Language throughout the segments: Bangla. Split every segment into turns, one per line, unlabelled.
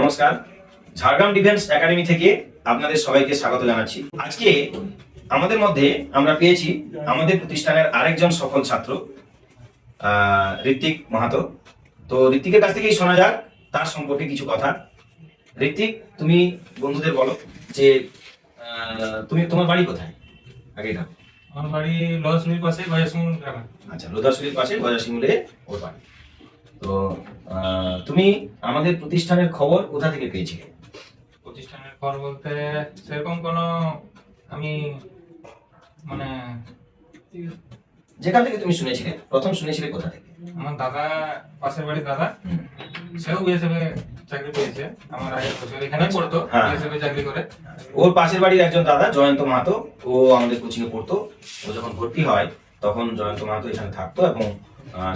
নমস্কার, ঝাড়গ্রাম ডিফেন্স একাডেমি থেকে আপনাদের সবাইকে স্বাগত জানাচ্ছি। আজকে আমাদের মধ্যে আমরা পেয়েছি আমাদের প্রতিষ্ঠানের আরেকজন সফল ছাত্র ঋত্বিক মাহাতো। তো ঋত্বিকের কাছ থেকেই শোনা যাক তার সম্পর্কে কিছু কথা। ঋত্বিক, তুমি বন্ধুদের বলো যে তোমার বাড়ি কোথায়? আগে না,
আমার বাড়ি লোধাশুলির পাশে গজাশিমুল গ্রামে।
আচ্ছা, লোধাশুলির পাশে গজাশিমুলে ওর বাড়ি। তো তুমি আমাদের প্রতিষ্ঠানের খবর কোথা থেকে পেয়েছিলে?
প্রতিষ্ঠানের খবর বলতে সেরকম কোনো আমি মানে
যেখান থেকে তুমি শুনেছিলে, প্রথম শুনেছিলে কোথা থেকে?
আমার দাদা, পাশের বাড়ির দাদা, সেও বিএসএফে চাকরি পেয়েছে। আমার আগের বছর এখানেই পড়তো, বিএসএফে চাকরি করে।
ওর পাশের বাড়ির একজন দাদা জয়ন্ত মাহাতো, ও আমাদের কোচিং এ পড়তো। ও যখন ভর্তি হয় তখন জয়ন্ত মাহাতো এখানে থাকতো এবং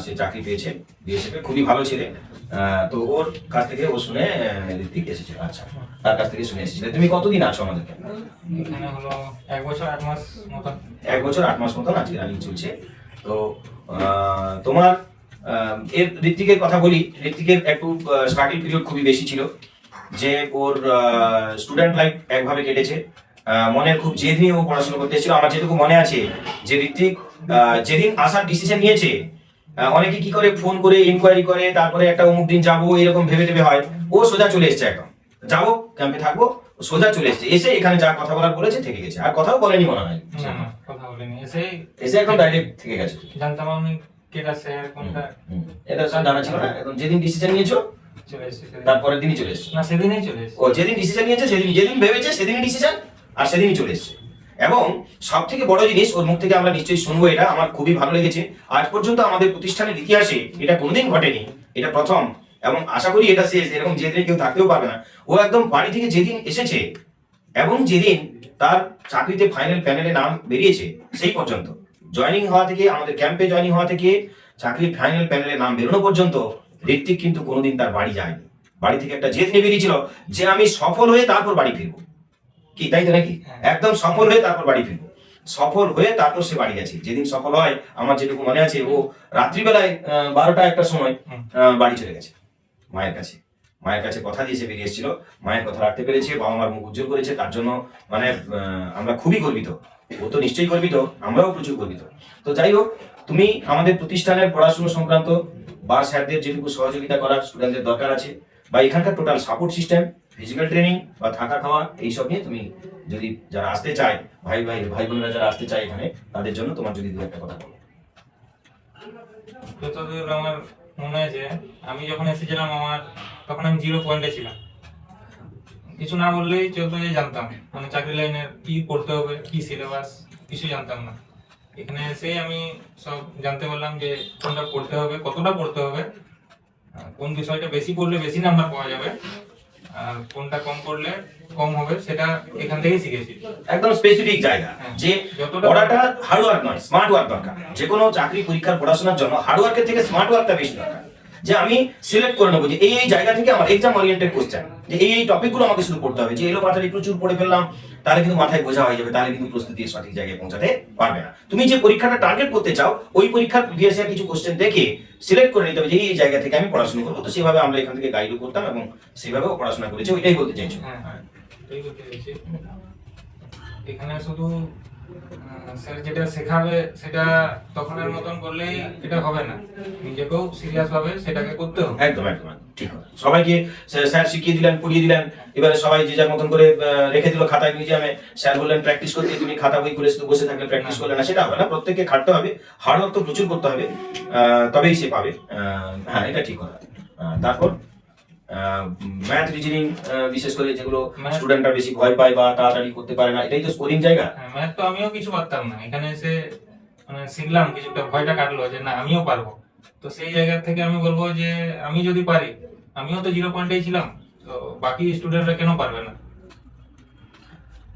সে চাকরি পেয়েছে বিএসএফ এ, খুবই ভালো ছেলে। তো ওর কাছ থেকে ও শুনে ঋত্বিক এসেছিল। আচ্ছা, তার কাছ থেকে শুনে এসেছিলে। তুমি কতদিন আছো আমাদের
এখানে? হলো 1 বছর 8 মাস মতন।
1 বছর 8 মাস মতন আজকে রানিং চলছে। তো তোমার এর ঋত্বিকের কথা বলি। ঋত্বিকের একটু স্ট্রাগল পিরিয়ড খুবই বেশি ছিল, যে ওর স্টুডেন্ট লাইফ একভাবে কেটেছে। মনের খুব জেদ নিয়ে ও পড়াশোনা করতে এসেছিল। আমার যেটুকু মনে আছে যে ঋত্বিক যেদিন আসার ডিসিশন নিয়েছে, অনেকে কি করে ফোন করে ইনকোয়ারি করে, তারপরে একটা অমুক দিন যাবো এরকম ভেবে ভেবে হয়, ও সোজা চলে এসছে। একদম যাবো, ক্যাম্পে থাকবো, সোজা চলে এসছে। এসে এখানে যা কথা বলার বলেছে থেকে গেছে, আর কথাও বলেনি মনে হয়।
কথা বলিনি,
এসে একদম ডাইরেক্ট থেকে গেছে।
জানতাম আমি কেটা স্যার কোনটা,
এটা জানা ছিল না। এখন যেদিন ডিসিশন নিয়েছো
চলে এসেছে,
তারপরের দিনই চলে এসছে।
না সেদিনই চলে এসেছে।
ও যেদিন ডিসিশন নিয়েছে, যেদিন ভেবেছে সেদিনই ডিসিশন, আর সেদিনই চলে এসছে। এবং সব থেকে বড় জিনিস, ওর মুখ থেকে আমরা নিশ্চয়ই শুনবো, এটা আমার খুবই ভালো লেগেছে। আজ পর্যন্ত আমাদের প্রতিষ্ঠানের ইতিহাসে এটা কোনোদিন ঘটেনি, এটা প্রথম, এবং আশা করি এটা শেষ। এরকম জেদে কেউ থাকতেও পারবে না। ও একদম বাড়ি থেকে যেদিন এসেছে এবং যেদিন তার চাকরিতে ফাইনাল প্যানেলে নাম বেরিয়েছে, সেই পর্যন্ত জয়েনিং হওয়া থেকে, আমাদের ক্যাম্পে জয়েনিং হওয়া থেকে চাকরির ফাইনাল প্যানেলে নাম বেরোনো পর্যন্ত ঋত্বিক কিন্তু কোনোদিন তার বাড়ি যায়নি। বাড়ি থেকে একটা জেদ নিয়ে বেরিয়েছিল যে আমি সফল হয়ে তারপর বাড়ি ফিরবো। কি তাই তো নাকি? একদম সফল হয়ে তারপর বাড়ি ফিরবো। সফল হয়ে তারপর সে বাড়ি গেছে। যেদিন সফল হয়, আমার যেটুকু মনে আছে, ও রাত্রিবেলায় 12টা 1টার সময় বাড়ি চলে গেছে মায়ের কাছে। মায়ের কাছে কথা দিয়ে সে বেরিয়ে এসেছিল। মায়ের কথা রাখতে পেরেছে, বাবা মার মুখ উজ্জ্বল করেছে। তার জন্য মানে আমরা খুবই গর্বিত। ও তো নিশ্চয়ই গর্বিত, আমরাও প্রচুর গর্বিত। তো যাই হোক, তুমি আমাদের প্রতিষ্ঠানের পড়াশোনা সংক্রান্ত বা স্যারদের যেটুকু সহযোগিতা করার স্টুডেন্টদের দরকার আছে, বা এখানকার total support system, physical training বা থাকা খাওয়া, এইসব নিয়ে তুমি যদি যারা আসতে চায়, ভাই বোনেরা যারা আসতে চায় এখানে, তাদের জন্য তোমার যদি দু একটা কথা বলো।
যতদূর আমার মনে হয় যে আমি যখন এসেছিলাম, তখন আমি 0 পয়েন্টে ছিলাম। কিছু না বললেই চলতো, যে জানতাম মানে চাকরি লাইনের কি পড়তে হবে, কি সিলেবাস, কিছু জানতাম না। এখানে এসেই আমি সব জানতে পারলাম যে কোনটা পড়তে হবে, কতটা পড়তে হবে, কোন বিষয়টা বেশি পড়লে বেশি নাম্বার পাওয়া যাবে, আর কোনটা কম পড়লে কম হবে, সেটা এখান থেকেই শিখেছি।
একদম স্পেসিফিক জায়গা, যে পড়াটা হার্ড ওয়ার্ক নয়, স্মার্ট ওয়ার্ক দরকার। যে কোনো চাকরি পরীক্ষার পড়াশোনার জন্য হার্ড ওয়ার্কের থেকে স্মার্ট ওয়ার্কটা বেশি দরকার। যে আমি সিলেক্ট করে নেবো যে এই জায়গা থেকে আমার এক্সাম ওরিয়েন্টেড কোশ্চেন, যে এই টপিকগুলো আমাকে শুধু পড়তে হবে। যে এলো পাতালি প্রচুর পড়ে ফেললাম, তাহলে কিন্তু মাথায় বোঝা হয়ে যাবে, তাহলে কিন্তু প্রস্তুতির সঠিক জায়গায় পৌঁছাতে পারবে না। তুমি যে পরীক্ষাটা টার্গেট করতে চাও, ওই পরীক্ষার প্রিভিয়াস ইয়ার কিছু কোশ্চেন দেখে সিলেক্ট করে নিতে হবে যে এই জায়গা থেকে আমি পড়াশোনা করবো। তো সেভাবে আমরা এখান থেকে গাইডও করতাম এবং সেভাবেও পড়াশোনা করেছি। ওইটাই বলতে চাইছো?
এখানে শুধু স্যার যেটা শেখাবে সেটা তখনের মতন করলেই এটা হবে না, নিজেকেও সিরিয়াস ভাবে সেটাকে করতে হবে।
একদম একদম ঠিক কথা। সবাইকে স্যার শিখিয়ে দিলেন, পড়িয়ে দিলেন, এবারে সবাই যে যার মতন করে রেখে দিল খাতায় মিউজিয়ামে, স্যার বললেন প্র্যাকটিস করতে, তুমি খাতা বই করে শুধু বসে থাকলে প্র্যাকটিস করলে না, সেটা হবে না। প্রত্যেককে খাটতে হবে, হার্ড ওয়ার্ক তো প্রচুর করতে হবে, তবেই সে পাবে। হ্যাঁ, এটা ঠিক কথা। তারপর ম্যাথ, রিজনিং, বিশেষ করে যেগুলো স্টুডেন্টরা বেশি ভয় পায় বা তাড়াতাড়ি করতে পারে না, এটাই তো স্কোরিং জায়গা।
ম্যাথ তো আমিও কিছু পারতাম না, এখানে এসে মানে শিখলাম, কিছুটা ভয়টা কাটলো যে না আমিও পারবো। তো সেই জায়গা থেকে আমি বলবো যে আমি যদি পারি, আমিও তো 0 পয়েন্টেই ছিলাম, তো বাকি স্টুডেন্টরা কেন পারবে না?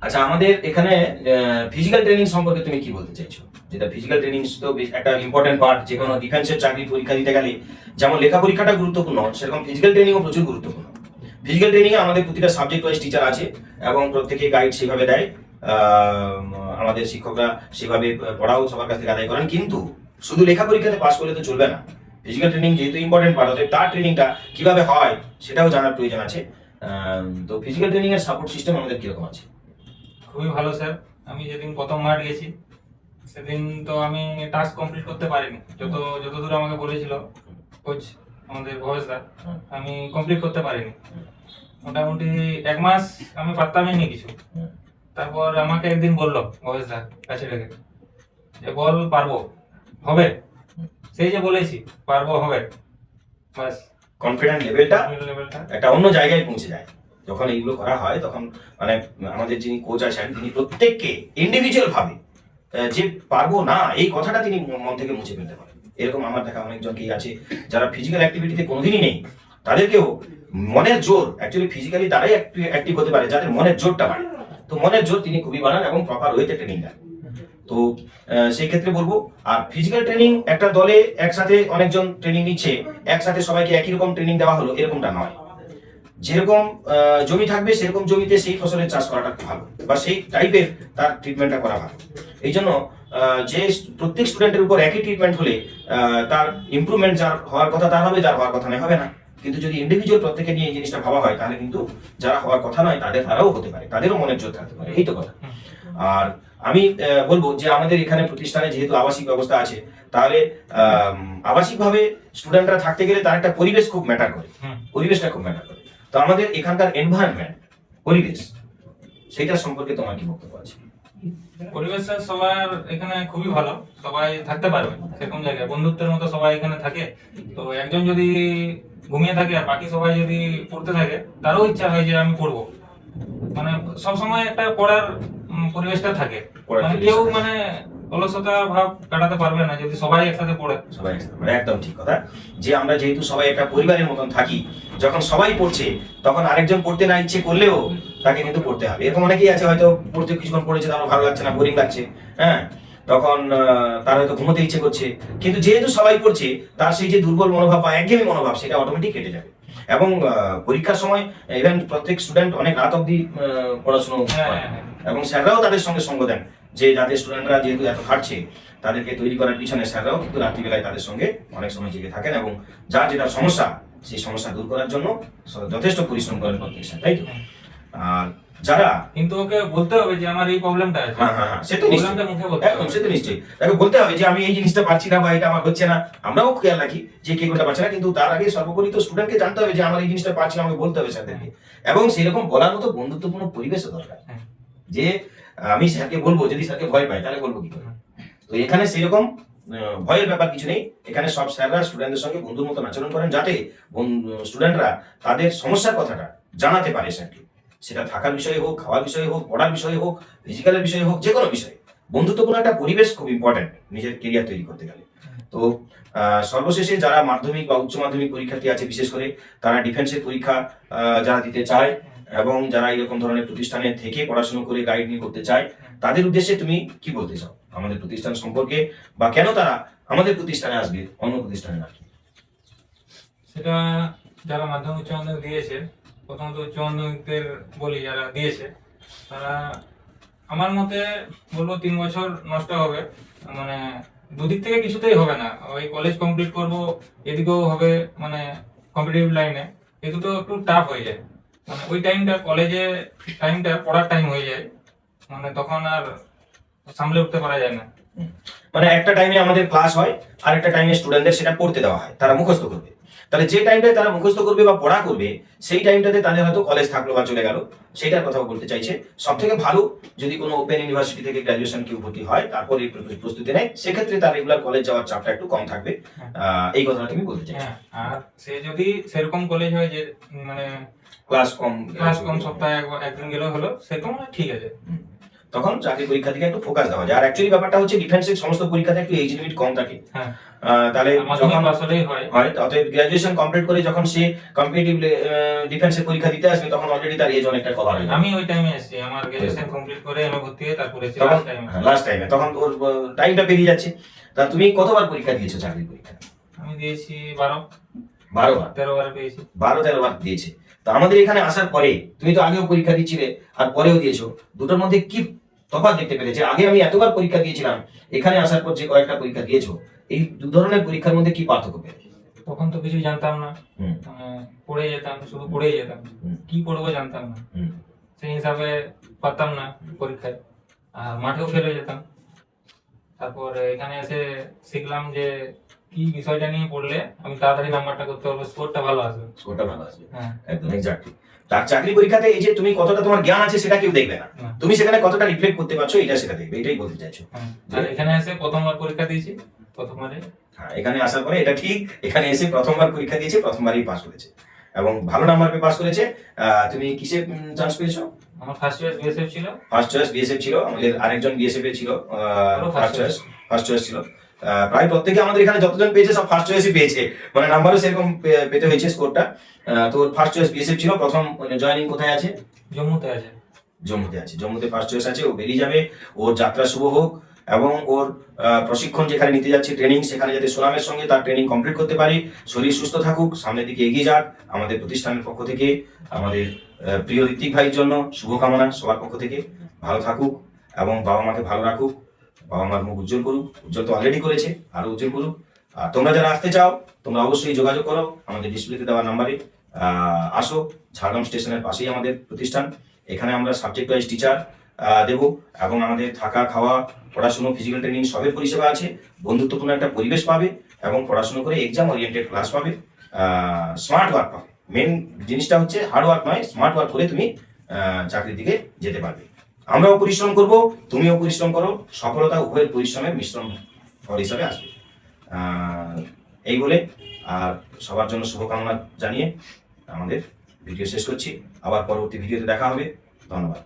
আচ্ছা, আমাদের এখানে ফিজিক্যাল ট্রেনিং সম্পর্কে তুমি কি বলতে চাইছো? যেটা ফিজিক্যাল ট্রেনিং তো একটা ইম্পর্টেন্ট পার্ট। যে কোনো ডিফেন্সের চাকরি পরীক্ষা দিতে গেলে যেমন লেখা পরীক্ষাটা গুরুত্বপূর্ণ, সেরকম ফিজিক্যাল ট্রেনিংও প্রচুর গুরুত্বপূর্ণ। ফিজিক্যাল ট্রেনিং এ আমাদের প্রতিটা সাবজেক্ট ওয়াইজ টিচার আছে এবং প্রত্যেকে গাইড সেভাবে দেয়। আমাদের শিক্ষকরা সেভাবে পড়াও সবার কাছ থেকে আদায় করেন। কিন্তু শুধু লেখা পরীক্ষাতে পাস করলে তো চলবে না। ফিজিক্যাল ট্রেনিং যেহেতু ইম্পর্টেন্ট পার্ট, তার ট্রেনিংটা কিভাবে হয় সেটাও জানার প্রয়োজন আছে। তো ফিজিক্যাল ট্রেনিং এর সাপোর্ট সিস্টেম আমাদের কিরকম আছে?
খুবই ভালো স্যার। আমি যেদিন প্রথম মাঠ গেছি সেদিন তো আমি টাস্ক কমপ্লিট করতে পারিনি, যতদূর আমাকে বলেছিল কোচ আমাদের ভবেশ দা, আমি কমপ্লিট করতে পারিনি। মোটামুটি 1 মাস আমি পারতামই নি কিছু। তারপর আমাকে একদিন বললো ভবেশ দা কাছে রেখে যে বল পারবো, হবে, সেই যে বলেছি পারবো, হবে, বাস
কনফিডেন্ট লেভেলটা
লেভেলটা।
একটা অন্য জায়গায় পৌঁছে যায় যখন এইগুলো করা হয়। তখন মানে আমাদের যিনি কোচ আছেন তিনি প্রত্যেককে ইন্ডিভিজুয়াল ভাবে যে পারবো না এই কথাটা তিনি মন থেকে মুছে ফেলতে পারেন। এরকম আমার দেখা অনেকজনকেই আছে যারা ফিজিক্যাল অ্যাক্টিভিটিতে কোনোদিনই নেই, তাদেরকেও মনের জোর, অ্যাকচুয়ালি ফিজিক্যালি তারাই অ্যাক্টিভ হতে পারে যাদের মনের জোরটা বাড়ে। তো মনের জোর তিনি খুবই বাড়ান এবং প্রপার ওয়েতে ট্রেনিং দেন। তো সেই ক্ষেত্রে বলবো, আর ফিজিক্যাল ট্রেনিং একটা দলে একসাথে অনেকজন ট্রেনিং নিচ্ছে, একসাথে সবাইকে একই রকম ট্রেনিং দেওয়া হলো এরকমটা নয়। যেরকম জমি থাকবে সেরকম জমিতে সেই ফসলের চাষ করাটা ভালো, বা সেই টাইপের তার ট্রিটমেন্টটা করা ভালো। এই জন্য যে প্রত্যেক স্টুডেন্টের উপর একই ট্রিটমেন্ট হলে তার ইমপ্রুভমেন্ট যার হওয়ার কথা তার হবে, যার হওয়ার কথা নয় হবে না। কিন্তু যদি ইন্ডিভিজুয়াল প্রত্যেকে নিয়ে এই জিনিসটা ভাবা হয় তাহলে কিন্তু যারা হওয়ার কথা নয় তাদের দ্বারাও হতে পারে, তাদেরও মনের জোর থাকতে পারে, এই তো কথা। আর আমি বলবো যে আমাদের এখানে প্রতিষ্ঠানে যেহেতু আবাসিক ব্যবস্থা আছে, তাহলে আবাসিকভাবে স্টুডেন্টরা থাকতে গেলে তার একটা পরিবেশ খুব ম্যাটার করে, পরিবেশটা খুব ম্যাটার করে। তো আমাদের এখানকার এনভায়রনমেন্ট, পরিবেশ, সেটা সম্পর্কে তোমার কি বক্তব্য আছে?
পরিবেশ সবার এখানে খুবই ভালো, সবাই থাকতে পারবে সেরকম জায়গায়, বন্ধুত্বের মতো সবাই এখানে থাকে। তো একজন যদি ঘুমিয়ে থাকে আর বাকি সবাই যদি পড়তে থাকে, তারও ইচ্ছা হয় যে আমি পড়বো। মানে সবসময় একটা পড়ার পরিবেশটা থাকে, মানে কেউ মানে অলসতা ভাব কাটাতে পারবে না যদি সবাই একসাথে পড়ে।
সবাই একসাথে পড়ে, একদম ঠিক কথা। যে আমরা যেহেতু সবাই একটা পরিবারের মতন থাকি, যখন সবাই পড়ছে তখন আরেকজন পড়তে না ইচ্ছে করলেও তাকে কিন্তু পড়তে হবে। এরকম অনেকেই আছে হয়তো পড়তে কিছুক্ষণ পড়েছে তার ভালো লাগছে না, বোরিং লাগছে, হ্যাঁ, তখন তার হয়তো ঘুমোতে ইচ্ছে করছে, কিন্তু যেহেতু সবাই পড়ছে তার সেই যে দুর্বল মনোভাব বা একঘেয়েমি মনোভাব সেটা অটোমেটিক কেটে যাবে। এবং পরীক্ষার সময় ইভেন প্রত্যেক স্টুডেন্ট অনেক রাত অব্দি পড়াশোনা করে, এবং স্যাররাও তাদের সঙ্গে সঙ্গ দেন যে যাতে স্টুডেন্টরা যেহেতু এত খাটছে তাদেরকে তৈরি করার পিছনে স্যাররাও কিন্তু রাত্রিবেলায় তাদের সঙ্গে অনেক সময় জেগে থাকেন, এবং যার যেটা সমস্যা সেই সমস্যা দূর করার জন্য যথেষ্ট পরিশ্রম করেন প্রত্যেক স্যার, তাই তো? আর যারা
কিন্তু ওকে বলতে হবে যে আমার এই প্রবলেমটা আছে,
হ্যাঁ সে তো নিশ্চয়ই,
প্রবলেমটা মুখে বলতে
একদম
হবে।
সে তো নিশ্চয়ই তাকে বলতে হবে যে আমি এই জিনিসটা পারছি না বা এটা আমার হচ্ছে না। আমরাও খেয়াল রাখি যে কে কোনটা পারছে না, কিন্তু তার আগে সর্বোপরি তো স্টুডেন্টকে জানতে হবে যে আমার এই জিনিসটা পারছি না, আমাকে বলতে হবে স্যারদেরকে। এবং সেরকম বলার মতো বন্ধুত্বপূর্ণ পরিবেশও দরকার, যে আমি স্যারকে বলবো, যদি স্যারকে ভয় পাই তাহলে বলবো কি করে? তো এখানে সেরকম ভয়ের ব্যাপার কিছু নেই। এখানে সব স্যাররা স্টুডেন্টদের সঙ্গে বন্ধুর মতন আচরণ করেন, যাতে স্টুডেন্টরা তাদের সমস্যার কথাটা জানাতে পারে স্যারকে। সেটা থাকার বিষয়ে হোক, খাওয়ার বিষয়ে হোক, পড়ার বিষয়ে হোক, ফিজিক্যালের বিষয়ে হোক, যে কোনো বিষয়ে বন্ধুত্বপূর্ণ একটা পরিবেশ খুব ইম্পর্টেন্ট নিজের কেরিয়ার তৈরি করতে গেলে। তো সর্বশেষে যারা মাধ্যমিক বা উচ্চ মাধ্যমিক পরীক্ষার্থী আছে, বিশেষ করে তারা ডিফেন্সের পরীক্ষা যারা দিতে চায় এবং যারা এরকম ধরনের প্রতিষ্ঠানে থেকে পড়াশোনা করে গাইড নিয়ে করতে চায়, তাদের উদ্দেশ্যে তুমি কি বলতে চাও আমাদের প্রতিষ্ঠান সম্পর্কে, বা কেন তারা আমাদের প্রতিষ্ঠানে আসবে অন্য প্রতিষ্ঠানে না?
সেটা যারা মাধ্যমিক উচ্চ মাধ্যমিক দিয়েছে, প্রথমত উচ্চ মাধ্যমিকদের বলি যারা দিয়েছে, তারা আমার মতে বলবো 3 বছর নষ্ট হবে। মানে দুদিক থেকে কিছুতেই হবে না, ওই কলেজ কমপ্লিট করব, এদিকেও হবে মানে কম্পিটিটিভ লাইনে, এই দুটো একটু টাফ হয়ে যায়। মানে ওই টাইমটা কলেজে টাইমটা পড়ার টাইম হয়ে যায়, মানে তখন আর সামলে উঠতে পারা যায় না।
মানে একটা টাইমে আমাদের ক্লাস হয় আর একটা টাইমে স্টুডেন্টদের সেটা পড়তে দেওয়া হয়, তারা মুখস্থ করবে। তাহলে যে টাইমটায় তারা মুখস্থ করবে বা পড়া করবে সেই টাইমটাতে তাদের হয়তো কলেজ থাকলো বা চলে গেল, সেটার কথা বলতে চাইছে। সব থেকে ভালো যদি কোনো ওপেন ইউনিভার্সিটি থেকে গ্রাজুয়েশন কেউ ভর্তি হয়, তারপর এই প্রস্তুতি নেয়, সেক্ষেত্রে তার রেগুলার কলেজ যাওয়ার চাপটা একটু কম থাকবে। এই কথাটা তুমি বলতে চাইছো।
আর সে যদি সেরকম কলেজ হয় যে মানে
ক্লাস কম
সপ্তাহে একদিন গেলেও হলো, সেরকম ঠিক আছে,
তখন চাকরি পরীক্ষা দিকে একটু ফোকাস দেওয়া যায়। আর অ্যাকচুয়ালি ব্যাপারটা হচ্ছে ডিফেন্সের সমস্ত পরীক্ষাতে একটু এজ লিমিট কম থাকে। তাহলে যখন
আসলেই হয়
অতএব গ্রাজুয়েশন কমপ্লিট করে যখন সে কম্পিটিটিভ ডিফেন্সের পরীক্ষা দিতে আসবে, তখন অলরেডি তার এজ অনেকটা কভার হয়ে যাবে।
আমি ওই টাইমে এসেছি, আমার গ্রাজুয়েশন কমপ্লিট করে এমএ ভর্তি হয়ে তারপরে
লাস্ট টাইমে, তখন ওর টাইমটা পেরিয়ে যাচ্ছে। তা তুমি কতবার পরীক্ষা দিয়েছো চাকরির পরীক্ষা?
আমি দিয়েছি 12
বার
13 বার পেয়েছি।
12-13 বার দিয়েছে। তো আমাদের এখানে আসার পরে তুমি তো আগেও পরীক্ষা দিচ্ছিলে আর পরেও দিয়েছো, দুটোর মধ্যে কি তফাৎ দেখতে পেলে? যে আগে আমি এতবার পরীক্ষা দিয়েছিলাম, এখানে আসার পর যে কয়েকটা পরীক্ষা দিয়েছো, এই দু ধরনের পরীক্ষার মধ্যে কি পার্থক্য পেলে?
তখন তো কিছু জানতাম না,
হুম
পড়ে যেতাম, শুধু পড়েই যেতাম,
হুম
কি পড়বো জানতাম না,
হুম
সেই হিসাবে পারতাম না পরীক্ষায়, আর মাঠেও ফেলে যেতাম। তারপর এখানে এসে শিখলাম যে কি বিষয়টা নিয়ে পড়লে আমি তাড়াতাড়ি নাম্বারটা করতে পারবো, স্কোরটা ভালো আসবে।
স্কোরটা ভালো আসবে।
হ্যাঁ
একদম এক্স্যাক্টলি। তার চাকরি পরীক্ষাতে এই যে তুমি কতটা তোমার জ্ঞান আছে সেটা কেউ দেখবে না,
হ্যাঁ,
তুমি সেখানে কতটা রিফ্লেক্ট করতে পারছো এটা সেটা দেখবে, এটাই বলতে চাইছো।
হ্যাঁ। আর এখানে এসে প্রথমবার পরীক্ষা দিয়েছি, প্রথমবারে
হ্যাঁ, এখানে আসার পরে এটা ঠিক, এখানে এসে প্রথমবার পরীক্ষা দিয়েছে, প্রথমবারই পাস করেছে এবং ভালো নাম্বার পেয়ে পাস করেছে। তুমি কিসে চান্স পেয়েছো?
আমার ফার্স্ট চয়েস বিএসএফ ছিল।
ফার্স্ট চয়েস বিএসএফ ছিল, আমাদের আরেকজন বিএসএফ এ ছিল ফার্স্ট চয়েস ছিল। প্রায় প্রত্যেকে আমাদের এখানে যতজন পেয়েছে সব ফার্স্ট চয়েসই পেয়েছে, মানে নাম্বারও সেরকম পেতে হয়েছে স্কোরটা। তো ফার্স্ট চয়েস বিএসএফ ছিল। প্রথম জয়েনিং কোথায় আছে?
জম্মুতে আছে।
জম্মুতে আছে, জম্মুতে ফার্স্ট চয়েস আছে। ও বেরিয়ে যাবে, ওর যাত্রা শুভ হোক এবং ওর প্রশিক্ষণ যেখানে নিতে যাচ্ছে ট্রেনিং, সেখানে যাতে সুনামের সঙ্গে তার ট্রেনিং কমপ্লিট করতে পারি, শরীর সুস্থ থাকুক, সামনের দিকে এগিয়ে যাক। আমাদের প্রতিষ্ঠানের পক্ষ থেকে, আমাদের প্রিয় ঋত্বিক ভাইয়ের জন্য শুভকামনা সবার পক্ষ থেকে। ভালো থাকুক এবং বাবা মাকে ভালো রাখুক, বাবা মার মুখ উজ্জ্বল করুক, উজ্জ্বল তো অলরেডি করেছে, আরো উজ্জ্বল করুক। আর তোমরা যারা আসতে চাও তোমরা অবশ্যই যোগাযোগ করো আমাদের ডিসপ্লেতে দেওয়া নাম্বারে। আসো, ঝাড়গ্রাম স্টেশনের পাশেই আমাদের প্রতিষ্ঠান। এখানে আমরা সাবজেক্ট ওয়াইজ টিচার দেব এবং আমাদের থাকা, খাওয়া, পড়াশুনো, ফিজিক্যাল ট্রেনিং সবের পরিষেবা আছে। বন্ধুত্বপূর্ণ একটা পরিবেশ পাবে এবং পড়াশুনো করে এক্সাম ওরিয়েন্টেড ক্লাস পাবে, স্মার্ট ওয়ার্ক পাবে। মেন জিনিসটা হচ্ছে হার্ড ওয়ার্ক নয়, স্মার্ট ওয়ার্ক করে তুমি চাকরির দিকে যেতে পারবে। আমরাও পরিশ্রম করব, তুমিও পরিশ্রম করো, সফলতা উভয়ের পরিশ্রমের মিশ্রণ ফল হিসাবে আসবে। এই বলে আর সবার জন্য শুভকামনা জানিয়ে আমাদের ভিডিও শেষ করছি। আবার পরবর্তী ভিডিওতে দেখা হবে। ধন্যবাদ।